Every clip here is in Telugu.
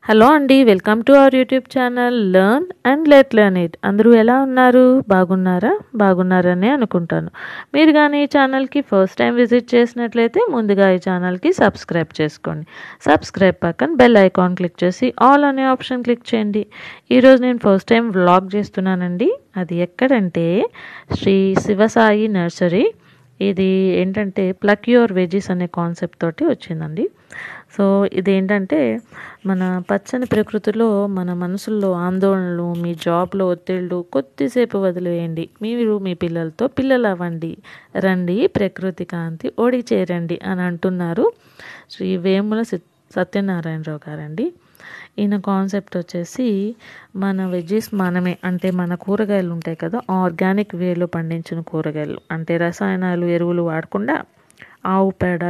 హలో అండి, welcome to our YouTube channel learn and let learn it. అందరూ ఎలా ఉన్నారు? బాగున్నారని అనుకుంటాను. మీరు కానీ ఈ ఛానల్కి ఫస్ట్ టైం విజిట్ చేసినట్లయితే ముందుగా ఈ ఛానల్కి సబ్స్క్రైబ్ చేసుకోండి. సబ్స్క్రైబ్ పక్కన బెల్ ఐకాన్ క్లిక్ చేసి ఆల్ అనే ఆప్షన్ క్లిక్ చేయండి. ఈరోజు నేను ఫస్ట్ టైం వ్లాగ్ చేస్తున్నానండి. అది ఎక్కడంటే శ్రీ శివసాయి నర్సరీ. ఇది ఏంటంటే ప్లక్ యువర్ వెజీస్ అనే కాన్సెప్ట్ తోటి వచ్చిందండి. సో ఇదేంటంటే మన పచ్చని ప్రకృతిలో మన మనసుల్లో ఆందోళనలు, మీ జాబ్లో ఒత్తిళ్ళు కొద్దిసేపు వదిలేయండి. మీరు మీ పిల్లలతో పిల్లలు అవ్వండి, రండి ప్రకృతి కాంతి ఓడి చేరండి అని అంటున్నారు శ్రీ వేముల సత్యనారాయణరావు గారండి. ఈయన కాన్సెప్ట్ వచ్చేసి మన వెజ్జీస్ మనమే, అంటే మన కూరగాయలు ఉంటాయి కదా, ఆర్గానిక్ వేలో పండించిన కూరగాయలు, అంటే రసాయనాలు ఎరువులు వాడకుండా ఆవు పేడ,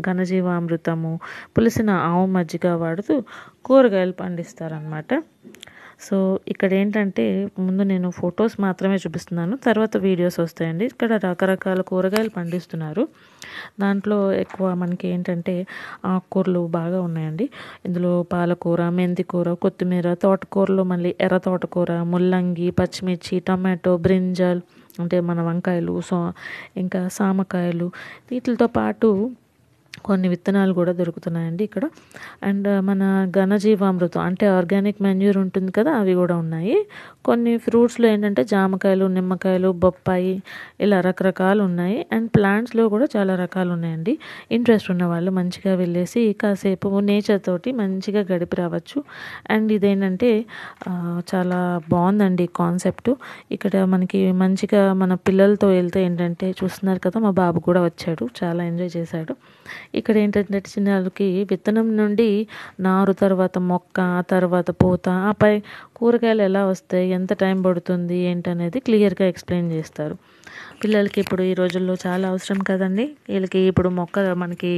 ఘనజీవామృతము, పులిసిన ఆవు మజ్జిగ వాడుతూ కూరగాయలు పండిస్తారనమాట. సో ఇక్కడ ఏంటంటే ముందు నేను ఫొటోస్ మాత్రమే చూపిస్తున్నాను, తర్వాత వీడియోస్ వస్తాయండి. ఇక్కడ రకరకాల కూరగాయలు పండిస్తున్నారు. దాంట్లో ఎక్కువ మనకి ఏంటంటే ఆకుకూరలు బాగా ఉన్నాయండి. ఇందులో పాలకూర, మెంతికూర, కొత్తిమీర, తోటకూరలో మళ్ళీ ఎర్ర తోటకూర, ముల్లంగి, పచ్చిమిర్చి, టమాటో, బ్రింజాల్ అంటే మన వంకాయలు, ఇంకా సామకాయలు, వీటితో పాటు కొన్ని విత్తనాలు కూడా దొరుకుతున్నాయండి ఇక్కడ. అండ్ మన ఘనజీవామృతం అంటే ఆర్గానిక్ మాన్యూర్ ఉంటుంది కదా, అవి కూడా ఉన్నాయి. కొన్ని ఫ్రూట్స్లో ఏంటంటే జామకాయలు, నిమ్మకాయలు, బొప్పాయి, ఇలా రకరకాలు ఉన్నాయి. అండ్ ప్లాంట్స్లో కూడా చాలా రకాలు ఉన్నాయండి. ఇంట్రెస్ట్ ఉన్న వాళ్ళు మంచిగా వెళ్ళేసి కాసేపు నేచర్ తోటి మంచిగా గడిపి రావచ్చు. అండ్ ఇదేంటంటే చాలా బాగుందండి కాన్సెప్ట్. ఇక్కడ మనకి మంచిగా మన పిల్లలతో వెళ్తే ఏంటంటే చూస్తున్నారు కదా, మా బాబు కూడా వచ్చాడు, చాలా ఎంజాయ్ చేశాడు. ఇక్కడ ఏంటంటే చిన్నకి విత్తనం నుండి నారు, తర్వాత మొక్క, తర్వాత పూత, ఆపై కూరగాయలు ఎలా వస్తాయి, ఎంత టైం పడుతుంది ఏంటనేది క్లియర్గా ఎక్స్ప్లెయిన్ చేస్తారు. పిల్లలకి ఇప్పుడు ఈ రోజుల్లో చాలా అవసరం కదండి. వీళ్ళకి ఇప్పుడు మనకి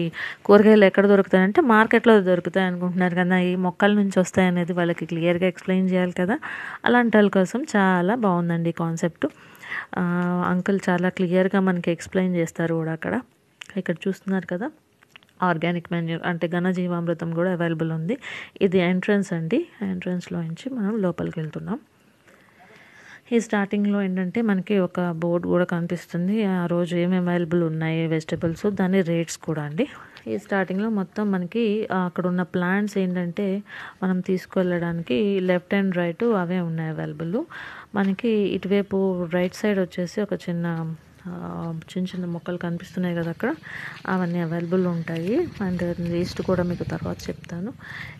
కూరగాయలు ఎక్కడ దొరుకుతాయంటే మార్కెట్లో దొరుకుతాయి అనుకుంటున్నారు కదా, ఈ మొక్కల నుంచి వస్తాయి అనేది వాళ్ళకి క్లియర్గా ఎక్స్ప్లెయిన్ చేయాలి కదా. అలాంటి వాళ్ళ కోసం చాలా బాగుందండి కాన్సెప్ట్. అంకుల్ చాలా క్లియర్గా మనకి ఎక్స్ప్లెయిన్ చేస్తారు కూడా అక్కడ. ఇక్కడ చూస్తున్నారు కదా, ఆర్గానిక్ మెన్యూ అంటే ఘనజీవామృతం కూడా అవైలబుల్ ఉంది. ఇది ఎంట్రన్స్ అండి. ఎంట్రన్స్లో నుంచి మనం లోపలికి వెళ్తున్నాం. ఈ స్టార్టింగ్లో ఏంటంటే మనకి ఒక బోర్డు కూడా కనిపిస్తుంది, ఆ రోజు ఏమేమి అవైలబుల్ ఉన్నాయి వెజిటబుల్స్, దాని రేట్స్ కూడా అండి. ఈ స్టార్టింగ్లో మొత్తం మనకి అక్కడ ఉన్న ప్లాంట్స్ ఏంటంటే మనం తీసుకువెళ్ళడానికి లెఫ్ట్ అండ్ రైట్ అవే ఉన్నాయి అవైలబుల్. మనకి ఇటువైపు రైట్ సైడ్ వచ్చేసి ఒక చిన్న చిన్న మొక్కలు కనిపిస్తున్నాయి కదా అక్కడ, అవన్నీ అవైలబుల్ ఉంటాయి. అండ్ లిస్ట్ కూడా మీకు తర్వాత చెప్తాను.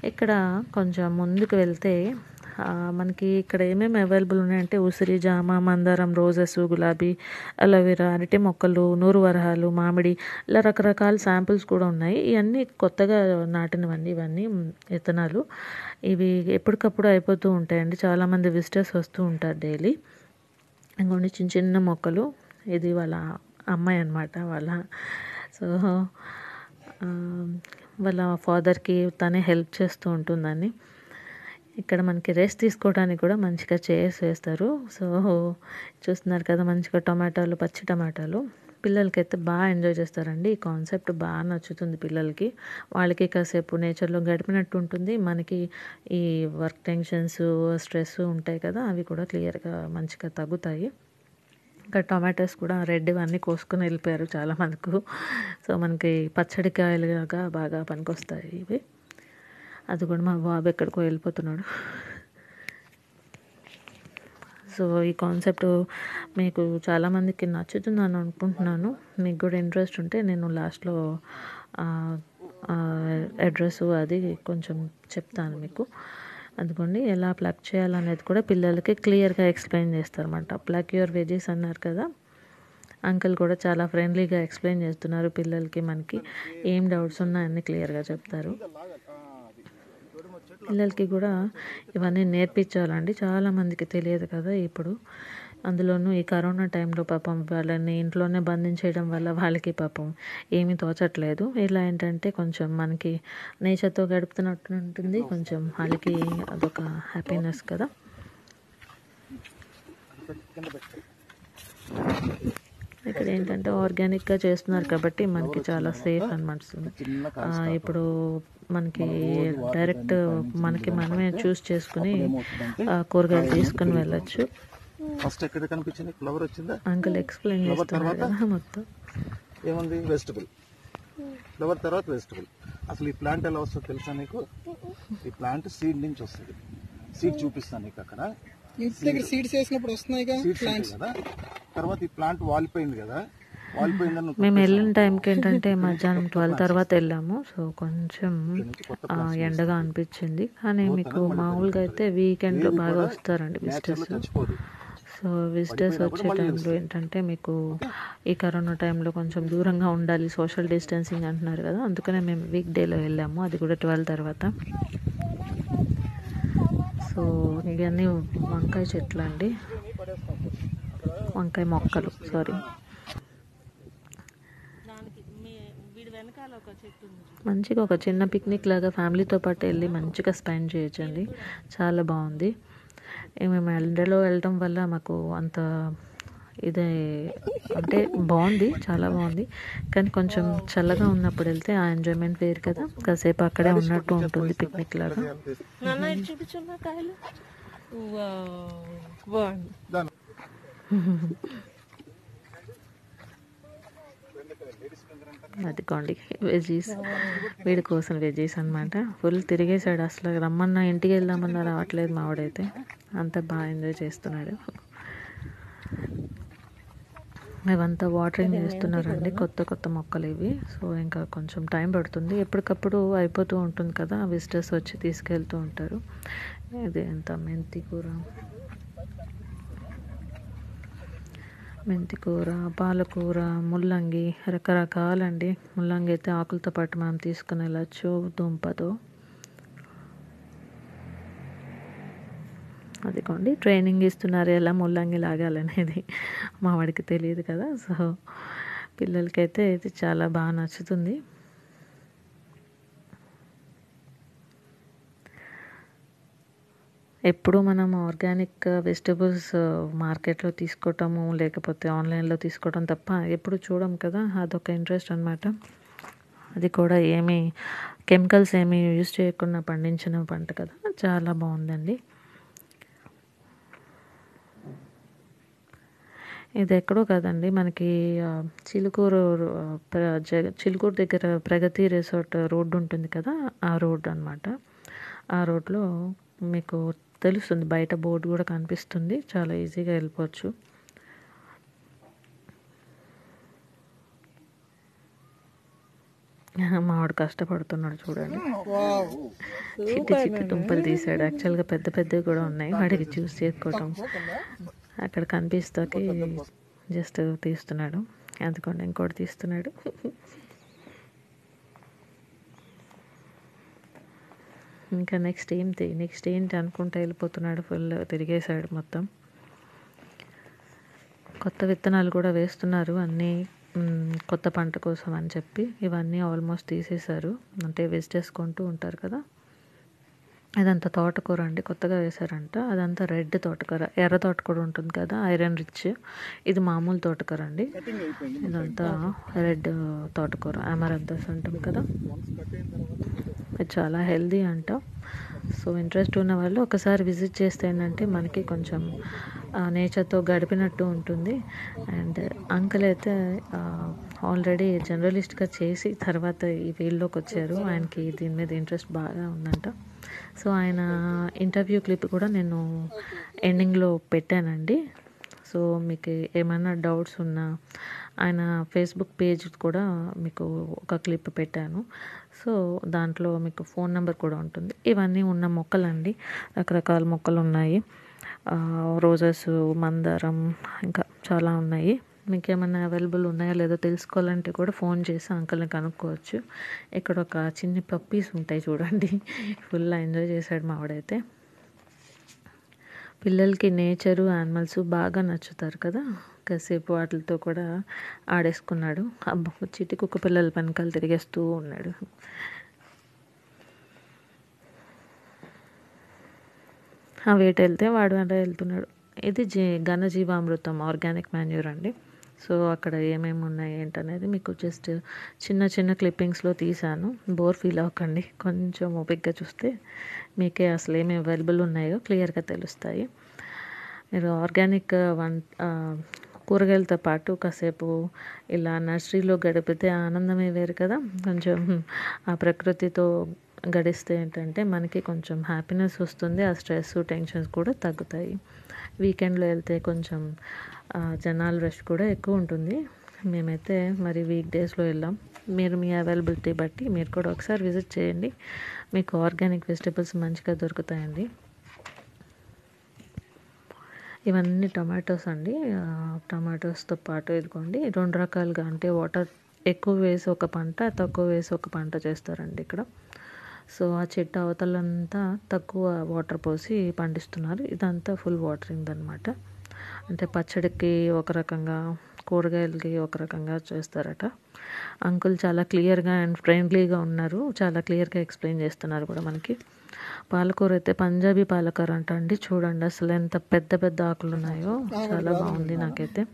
ఇక్కడ కొంచెం ముందుకు వెళ్తే మనకి ఇక్కడ ఏమేమి అవైలబుల్ ఉన్నాయంటే ఉసిరి, జామ, మందారం, రోజెస్, గులాబీ, అలోవెరా, అరటి మొక్కలు, నూరు వరహాలు, మామిడి, ఇలా రకరకాల శాంపిల్స్ కూడా ఉన్నాయి. ఇవన్నీ కొత్తగా నాటినవన్నీ, ఇవన్నీ విత్తనాలు. ఇవి ఎప్పటికప్పుడు అయిపోతూ ఉంటాయండి. చాలామంది విజిటర్స్ వస్తూ ఉంటారు డైలీ. ఇంకొన్ని చిన్న చిన్న మొక్కలు. ఇది వాళ్ళ అమ్మాయి అన్నమాట, వాళ్ళ ఫాదర్కి తనే హెల్ప్ చేస్తూ ఉంటుందని. ఇక్కడ మనకి రెస్ట్ తీసుకోవడానికి కూడా మంచిగా చైర్స్ వేస్తారు. సో చూస్తున్నారు కదా, మంచిగా టమాటాలు, పచ్చి టమాటాలు. పిల్లలకి అయితే బాగా ఎంజాయ్ చేస్తారండి. ఈ కాన్సెప్ట్ బాగా నచ్చుతుంది పిల్లలకి. వాళ్ళకి కాసేపు నేచర్లో గడిపినట్టు ఉంటుంది. మనకి ఈ వర్క్ టెన్షన్స్, స్ట్రెస్ ఉంటాయి కదా, అవి కూడా క్లియర్గా మంచిగా తగ్గుతాయి. ఇంకా టొమాటోస్ కూడా రెడ్ అన్నీ కోసుకొని వెళ్ళిపోయారు చాలా మనకు. సో మనకి పచ్చడి కాయలుగా బాగా పనికొస్తాయి ఇవి. అది కూడా మా బాబు ఎక్కడికో వెళ్ళిపోతున్నాడు. సో ఈ కాన్సెప్ట్ మీకు చాలామందికి నచ్చుతుందని అనుకుంటున్నాను. మీకు కూడా ఇంట్రెస్ట్ ఉంటే నేను లాస్ట్లో అడ్రస్ అది కొంచెం చెప్తాను మీకు. అందుకోండి ఎలా ప్లగ్ చేయాలనేది కూడా పిల్లలకి క్లియర్గా ఎక్స్ప్లెయిన్ చేస్తారన్నమాట. ప్లగ్ యువర్ వెజీస్ అన్నారు కదా, అంకుల్ కూడా చాలా ఫ్రెండ్లీగా ఎక్స్ప్లెయిన్ చేస్తున్నారు పిల్లలకి. మనకి ఏం డౌట్స్ ఉన్నా అన్నీ క్లియర్గా చెప్తారు. పిల్లలకి కూడా ఇవన్నీ నేర్పించాలండి, చాలామందికి తెలియదు కదా ఇప్పుడు. అందులోనూ ఈ కరోనా టైంలో పాపం వాళ్ళని ఇంట్లోనే బంధించేయడం వల్ల వాళ్ళకి పాపం ఏమీ తోచట్లేదు. ఇలా ఏంటంటే కొంచెం మనకి నేచర్తో గడుపుతున్నట్టు ఉంటుంది, కొంచెం వాళ్ళకి అదొక హ్యాపీనెస్ కదా. ఇక్కడ ఏంటంటే ఆర్గానిక్గా చేస్తున్నారు కాబట్టి మనకి చాలా సేఫ్ అనమాట. ఇప్పుడు మనకి డైరెక్ట్ మనకి మనమే చూస్ చేసుకుని కూరగాయలు తీసుకుని వెళ్ళచ్చు. ఫస్ట్ ఎక్కడ కనిపించింది ఫ్లవర్ వచ్చిందా? అంకుల్ ఎక్స్ప్లెయిన్ చేస్తున్నారు కదా మొత్తం. ఏముంది? వెజిటబుల్. ఫ్లవర్ తర్వాత వెజిటబుల్. అసలు ఈ ప్లాంట్ ఎలా వస్తుందో తెలుసా నీకు? ఈ ప్లాంట్ సీడ్ నుంచి వస్తుంది. సీడ్ చూపిస్తాను నీకు అక్కడ. సీడ్స్ వేసినప్పుడు వస్తున్నాయి కదా. తర్వాత ఈ ప్లాంట్ వాలిపోయింది కదా, మేము వెళ్ళిన టైంకి ఏంటంటే మధ్యాహ్నం 12 తర్వాత వెళ్ళాము. సో కొంచెం ఎండగా అనిపించింది. కానీ మీకు మామూలుగా అయితే వీకెండ్లో బాగా వస్తారండి విజిటర్స్. సో విజిటర్స్ వచ్చే టైంలో ఏంటంటే మీకు ఈ కరోనా టైంలో కొంచెం దూరంగా ఉండాలి, సోషల్ డిస్టెన్సింగ్ అంటున్నారు కదా, అందుకనే మేము వీక్ డేలో వెళ్ళాము, అది కూడా 12 తర్వాత. సో ఇవన్నీ వంకాయ చెట్లు అండి, వంకాయ మొక్కలు, సారీ. మంచిగా ఒక చిన్న పిక్నిక్ లాగా ఫ్యామిలీతో పాటు వెళ్ళి మంచిగా స్పెండ్ చేయొచ్చండి, చాలా బాగుంది. మేము ఎండలో వెళ్ళటం వల్ల మాకు అంత ఇదే అంటే బాగుంది, చాలా బాగుంది. కానీ కొంచెం చల్లగా ఉన్నప్పుడు వెళ్తే ఆ ఎంజాయ్మెంట్ వేరు కదా, కాసేపు అక్కడే ఉన్నట్టు ఉంటుంది పిక్నిక్ లాగా. అదిగోండి వెజీస్, వీడి కోసం వెజీస్ అనమాట. ఫుల్ తిరిగేశాడు, అసలు రమ్మన్నా ఇంటికి వెళ్దామన్నా రావట్లేదు మావాడైతే, అంత బాగా ఎంజాయ్ చేస్తున్నాడు. ఇవంతా వాటరింగ్ చేస్తున్నారండి, కొత్త కొత్త మొక్కలు ఇవి. సో ఇంకా కొంచెం టైం పడుతుంది, ఎప్పటికప్పుడు అయిపోతూ ఉంటుంది కదా, విజిటర్స్ వచ్చి తీసుకెళ్తూ ఉంటారు. ఇది ఎంత మెంతికూర, పాలకూర, ముల్లంగి, రకరకాలండి. ముల్లంగి అయితే ఆకులతో పాటు మనం తీసుకుని వెళ్ళచ్చు, దుంపతో. అదిగోండి ట్రైనింగ్ ఇస్తున్నారు ఎలా ముల్లంగి లాగాలనేది, మా వాడికి తెలియదు కదా. సో పిల్లలకైతే ఇది చాలా బాగా నచ్చుతుంది. ఎప్పుడు మనం ఆర్గానిక్ వెజిటబుల్స్ మార్కెట్లో తీసుకోవటము లేకపోతే ఆన్లైన్లో తీసుకోవడం తప్ప ఎప్పుడు చూడం కదా, అదొక ఇంట్రెస్ట్ అనమాట. అది కూడా ఏమీ కెమికల్స్ ఏమీ యూజ్ చేయకుండా పండించిన పంట కదా, చాలా బాగుందండి. ఇది ఎక్కడో కాదండి, మనకి చిలుకూరు దగ్గర ప్రగతి రిసార్ట్ రోడ్డు ఉంటుంది కదా, ఆ రోడ్డు అనమాట. ఆ రోడ్లో మీకు తెలుస్తుంది, బయట బోర్డు కూడా కనిపిస్తుంది, చాలా ఈజీగా వెళ్ళిపోవచ్చు. మావాడు కష్టపడుతున్నాడు చూడండి, చిట్టి చిట్టి దుంపలు తీసాడు. యాక్చువల్గా పెద్ద పెద్దవి కూడా ఉన్నాయి, వాడికి చూస్ చేసుకోవటం అక్కడ కనిపిస్తాకి జస్ట్ తీస్తున్నాడు. అందుకోండి ఇంకోటి తీస్తున్నాడు. ఇంకా నెక్స్ట్ ఏంటి అనుకుంటూ వెళ్ళిపోతున్నాడు, ఫుల్ తిరిగేశాడు మొత్తం. కొత్త విత్తనాలు కూడా వేస్తున్నారు అన్నీ, కొత్త పంట కోసం అని చెప్పి. ఇవన్నీ ఆల్మోస్ట్ తీసేశారు, అంటే వెజిటేస్ కొంటూ ఉంటారు కదా. అదంతా తోటకూర అండి, కొత్తగా వేశారంట. అదంతా రెడ్ తోటకూర, ఎర్ర తోటకూర ఉంటుంది కదా, ఐరన్ రిచ్. ఇది మామూలు తోటకూర అండి, ఇదంతా రెడ్ తోటకూర, అమరంతస్ అంటాం కదా. ఇది చాలా హెల్దీ అంట. సో ఇంట్రెస్ట్ ఉన్న వాళ్ళు ఒకసారి విజిట్ చేస్తే ఏంటంటే మనకి కొంచెం నేచర్తో గడిపినట్టు ఉంటుంది. అండ్ అంకుల్ అయితే ఆల్రెడీ జర్నలిస్ట్గా చేసి తర్వాత ఈ ఫీల్డ్లోకి వచ్చారు, ఆయనకి దీని మీద ఇంట్రెస్ట్ బాగా ఉందంట. సో ఆయన ఇంటర్వ్యూ క్లిప్ కూడా నేను ఎండింగ్లో పెట్టానండి. సో మీకు ఏమైనా డౌట్స్ ఉన్నా ఆయన ఫేస్బుక్ పేజ్ కూడా మీకు ఒక క్లిప్ పెట్టాను. సో దాంట్లో మీకు ఫోన్ నెంబర్ కూడా ఉంటుంది. ఇవన్నీ ఉన్న మొక్కలండి, రకరకాల మొక్కలు ఉన్నాయి, రోజెస్, మందారం, ఇంకా చాలా ఉన్నాయి. మీకు ఏమైనా అవైలబుల్ ఉన్నాయో లేదో తెలుసుకోవాలంటే కూడా ఫోన్ చేసి అంకుల్ని కనుక్కోవచ్చు. ఇక్కడ ఒక చిన్ని పప్పీస్ ఉంటాయి చూడండి, ఫుల్ ఎంజాయ్ చేశాడు మావాడైతే. పిల్లలకి నేచరు, యానిమల్స్ బాగా నచ్చుతారు కదా, కాసేపు వాటితో కూడా ఆడేసుకున్నాడు. అబ్బా చిట్టి కుక్క పిల్లల వెనకాల తిరిగేస్తూ ఉన్నాడు. వేట వెళ్తే వాడు అలా వెళ్తున్నాడు. ఇది ఘనజీవామృతం ఆర్గానిక్ మాన్యూర్ అండి, సో అక్కడ ఏమేమి ఉన్నాయి ఏంటనేది మీకు జస్ట్ చిన్న చిన్న క్లిప్పింగ్స్లో తీసాను. బోర్ ఫీల్ అవ్వకండి, కొంచెం ఓపిక్గా చూస్తే మీకే అసలు ఏమేమి అవైలబుల్ ఉన్నాయో క్లియర్గా తెలుస్తాయి. మీరు ఆర్గానిక్ కూరగాయలతో పాటు కాసేపు ఇలా నర్సరీలో గడిపితే ఆనందమే వేరు కదా. కొంచెం ఆ ప్రకృతితో గడిస్తే ఏంటంటే మనకి కొంచెం హ్యాపీనెస్ వస్తుంది, ఆ స్ట్రెస్ టెన్షన్స్ కూడా తగ్గుతాయి. వీకెండ్లో వెళ్తే కొంచెం జనాల రష్ కూడా ఎక్కువ ఉంటుంది. మేమైతే మరి వీక్ డేస్లో వెళ్ళాం. మీరు మీ అవైలబిలిటీ బట్టి మీరు కూడా ఒకసారి విజిట్ చేయండి, మీకు ఆర్గానిక్ వెజిటబుల్స్ మంచిగా దొరుకుతాయండి. ఇవన్నీ టమాటోస్ అండి. టమాటోస్తో పాటు ఇదిగోండి 2 రకాలుగా, అంటే వాటర్ ఎక్కువ వేసి ఒక పంట, తక్కువ వేసి ఒక పంట చేస్తారండి ఇక్కడ. సో ఆ చెట్టు అవతలంతా తక్కువ వాటర్ పోసి పండిస్తున్నారు, ఇదంతా ఫుల్ వాటరింగ్ అనమాట. అంటే పచ్చడికి ఒక రకంగా, కూరగాయలకి ఒక రకంగా చేస్తారట. అంకుల్ చాలా క్లియర్గా అండ్ ఫ్రెండ్లీగా ఉన్నారు, చాలా క్లియర్గా ఎక్స్ప్లెయిన్ చేస్తున్నారు కూడా మనకి. పాలకూర అయితే పంజాబీ పాలకూర అంట అండి. చూడండి అసలు ఎంత పెద్ద పెద్ద ఆకులు ఉన్నాయో, చాలా బాగుంది నాకైతే.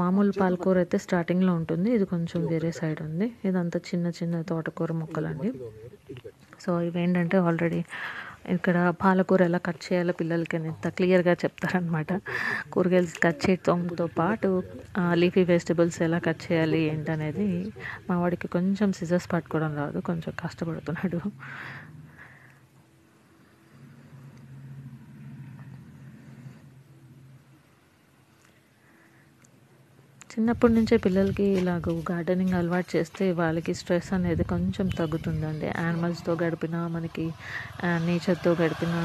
మామూలు పాలకూర అయితే స్టార్టింగ్లో ఉంటుంది, ఇది కొంచెం వేరే సైడ్ ఉంది. ఇదంతా చిన్న చిన్న తోటకూర మొక్కలండి. సో ఇవేంటంటే ఆల్రెడీ ఇక్కడ పాలకూర ఎలా కట్ చేయాలో పిల్లలకి ఎంత క్లియర్గా చెప్తారనమాట. కూరగాయలు కట్ చేయడంతో పాటు లీఫీ వెజిటబుల్స్ ఎలా కట్ చేయాలి ఏంటనేది. మా వాడికి కొంచెం సిజర్స్ పట్టుకోవడం రాదు, కొంచెం కష్టపడుతున్నాడు. చిన్నప్పటి నుంచే పిల్లలకి ఇలాగ గార్డెనింగ్ అలవాటు చేస్తే వాళ్ళకి స్ట్రెస్ అనేది కొంచెం తగ్గుతుందండి. యానిమల్స్తో గడిపినా, మనకి నేచర్తో గడిపినా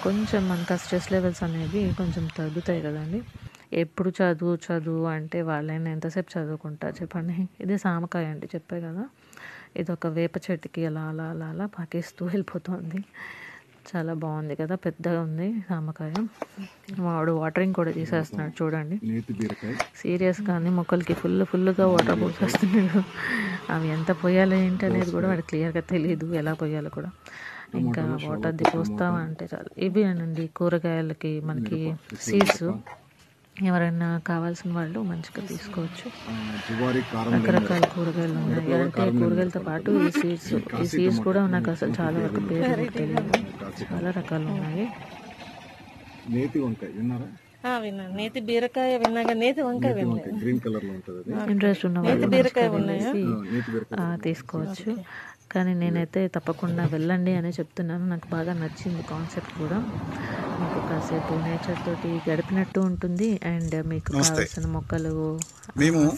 కొంచెం మనకు ఆ స్ట్రెస్ లెవెల్స్ అనేవి కొంచెం తగ్గుతాయి కదండి. ఎప్పుడు చదువు చదువు అంటే వాళ్ళైనా ఎంతసేపు చదువుకుంటారు చెప్పండి. ఇది సామకాయ అండి, చెప్పే కదా. ఇది ఒక వేప చెట్టుకి అలా అలా అలా అలా పాకేస్తూ వెళ్ళిపోతుంది. చాలా బాగుంది కదా, పెద్దగా ఉంది సామకాయ. వాడు వాటరింగ్ కూడా చేసేస్తున్నాడు చూడండి. సీరియస్గా అన్ని మొక్కలకి ఫుల్గా వాటర్ పోసేస్తున్నాడు. అవి ఎంత పోయాలో ఏంటి అనేది కూడా వాడికి క్లియర్గా తెలియదు, ఎలా పోయాలో కూడా. ఇంకా వాటర్ది పోస్తామంటే చాలు. ఇవి అండి కూరగాయలకి మనకి సీడ్స్. ఎవరైనా కావాల్సిన వాళ్ళు మంచిగా తీసుకోవచ్చు. రకరకాల కూరగాయలు ఉన్నాయి. అంటే కూరగాయలతో పాటు ఈ సీడ్స్ కూడా నాకు అసలు చాలా వరకు పేరు తెలియదు. చాలా రకాలు ఉన్నాయి. నేతి వంకాయ విన్నారా? విన్నాను. నేతి బీరకాయ విన్నాగా, నేతి వంకాయ విన్నాను. గ్రీన్ కలర్ లో ఉంటుంది. ఇంట్రెస్ట్ ఉన్న వాళ్ళు బీరకాయ ఉన్నాయా తీసుకోవచ్చు. కానీ నేనైతే తప్పకుండా వెళ్ళండి అని చెప్తున్నాను. నాకు బాగా నచ్చింది కాన్సెప్ట్ కూడా. మీకు కాసేపు నేచర్ తోటి గడిపినట్టు ఉంటుంది అండ్ మీకు కావాల్సిన మొక్కలు,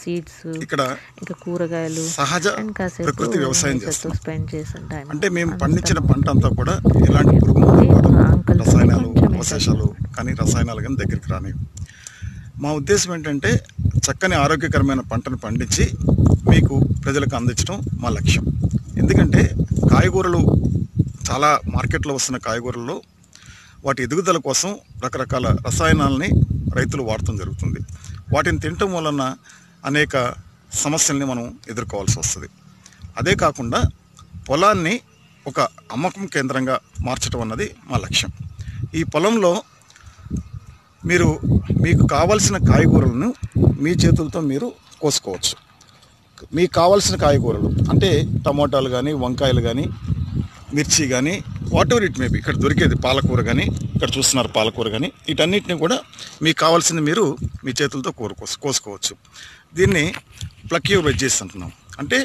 సీడ్స్, ఇక్కడ ఇంకా కూరగాయలు సహజ కాసేపు ప్రకృతి వ్యవసాయం చేస్తాం. స్పెండ్ చేసిన టైం అంటే మేము పండించిన పంట అంతా కూడా ఎలాంటి పురుగు రసాయనాలు అవశేషాలు కానీ రసాయనాలు కానీ దగ్గరికి రాని. మా ఉద్దేశం ఏంటంటే చక్కని ఆరోగ్యకరమైన పంటను పండించి మీకు ప్రజలకు అందించడం మా లక్ష్యం. ఎందుకంటే కాయగూరలు చాలా మార్కెట్లో వస్తున్న కాయగూరల్లో వాటి ఎదుగుదల కోసం రకరకాల రసాయనాలని రైతులు వాడటం జరుగుతుంది. వాటిని తినటం వలన అనేక సమస్యల్ని మనం ఎదుర్కోవాల్సి వస్తుంది. అదే కాకుండా పొలాన్ని ఒక అమ్మకం కేంద్రంగా మార్చడం అన్నది మా లక్ష్యం. ఈ పొలంలో మీకు కావలసిన కాయగూరలను మీ చేతులతో మీరు కోసుకోవచ్చు. మీకు కావాల్సిన కాయగూరలు అంటే టమోటాలు కానీ, వంకాయలు కానీ, మిర్చి కానీ, వాట్ ఎవర్ ఇట్ మేబీ ఇక్కడ దొరికేది, పాలకూర కానీ, ఇక్కడ చూస్తున్నారు పాలకూర కానీ, వీటన్నిటిని కూడా మీకు కావాల్సింది మీరు మీ చేతులతో కోసుకోవచ్చు. దీన్ని ప్లక్ యువర్ వెజ్జెస్ అంటున్నాం. అంటే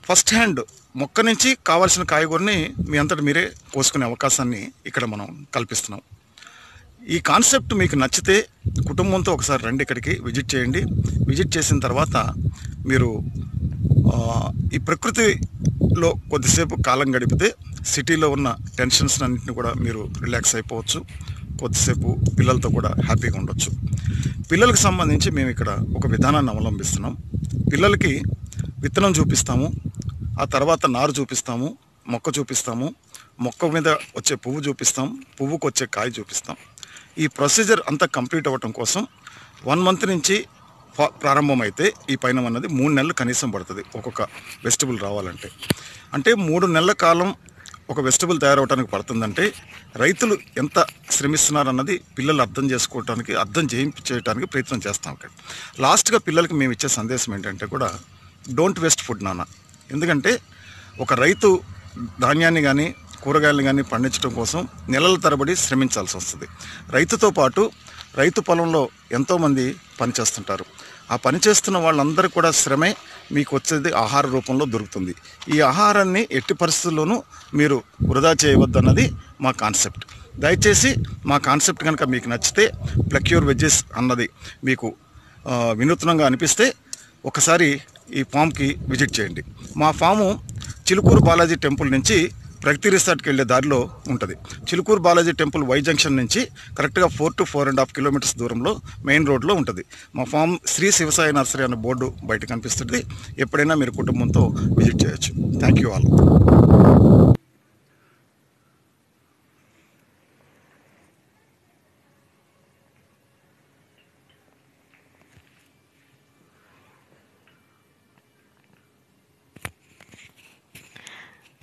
ఫస్ట్ హ్యాండ్ మొక్క నుంచి కావాల్సిన కాయగూరని మీ అంతటా మీరే కోసుకునే అవకాశాన్ని ఇక్కడ మనం కల్పిస్తున్నాం. ఈ కాన్సెప్ట్ మీకు నచ్చితే కుటుంబంతో ఒకసారి రండి, ఇక్కడికి విజిట్ చేయండి. విజిట్ చేసిన తర్వాత మీరు ఈ ప్రకృతిలో కొద్దిసేపు కాలం గడిపితే సిటీలో ఉన్న టెన్షన్స్ అన్నింటినీ కూడా మీరు రిలాక్స్ అయిపోవచ్చు. కొద్దిసేపు పిల్లలతో కూడా హ్యాపీగా ఉండొచ్చు. పిల్లలకు సంబంధించి మేము ఇక్కడ ఒక విధానాన్ని అవలంబిస్తున్నాం. పిల్లలకి విత్తనం చూపిస్తాము, ఆ తర్వాత నారు చూపిస్తాము, మొక్క చూపిస్తాము, మొక్క మీద వచ్చే పువ్వు చూపిస్తాం, పువ్వుకు వచ్చే కాయ చూపిస్తాం. ఈ ప్రొసీజర్ అంతా కంప్లీట్ అవ్వటం కోసం 1 month నుంచి ప్రారంభమైతే ఈ పైన అన్నది 3 నెలలు కనీసం పడుతుంది ఒక్కొక్క వెజిటబుల్ రావాలంటే. అంటే 3 నెలల కాలం ఒక వెజిటబుల్ తయారవడానికి పడుతుందంటే రైతులు ఎంత శ్రమిస్తున్నారన్నది పిల్లలు అర్థం చేసుకోవడానికి, అర్థం చేయడానికి ప్రయత్నం చేస్తాం. ఇక్కడ లాస్ట్గా పిల్లలకి మేము ఇచ్చే సందేశం ఏంటంటే కూడా డోంట్ వేస్ట్ ఫుడ్ నాన్న. ఎందుకంటే ఒక రైతు ధాన్యాన్ని కానీ కూరగాయలను కానీ పండించడం కోసం నెలల తరబడి శ్రమించాల్సి వస్తుంది. రైతుతో పాటు రైతు పొలంలో ఎంతోమంది పనిచేస్తుంటారు. ఆ పనిచేస్తున్న వాళ్ళందరూ కూడా శ్రమే మీకు వచ్చేది ఆహార రూపంలో దొరుకుతుంది. ఈ ఆహారాన్ని ఎట్టి పరిస్థితుల్లోనూ మీరు వృధా చేయవద్దన్నది మా కాన్సెప్ట్. దయచేసి మా కాన్సెప్ట్ కనుక మీకు నచ్చితే, ప్లక్ యూర్ వెజ్జెస్ అన్నది మీకు వినూత్నంగా అనిపిస్తే ఒకసారి ఈ ఫామ్కి విజిట్ చేయండి. మా ఫాము చిలుకూరు బాలాజీ టెంపుల్ నుంచి ప్రగతి రిసార్ట్కి వెళ్ళే దారిలో ఉంటుంది. Chilkur Balaji temple Y junction నుంచి కరెక్ట్గా 4 to 4.5 కిలోమీటర్స్ దూరంలో మెయిన్ రోడ్లో ఉంటుంది. మా ఫామ్ శ్రీ శివసాయి నర్సరీ అనే బోర్డు బయట కనిపిస్తుంది. ఎప్పుడైనా మీరు కుటుంబంతో విజిట్ చేయొచ్చు. Thank you all.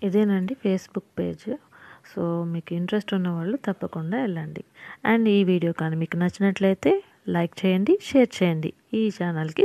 ఇదేనండి ఫేస్బుక్ పేజ్. సో మీకు ఇంట్రెస్ట్ ఉన్న వాళ్ళు తప్పకుండా వెళ్ళండి. అండ్ ఈ వీడియో కానీ మీకు నచ్చినట్లయితే లైక్ చేయండి, షేర్ చేయండి. ఈ ఛానల్కి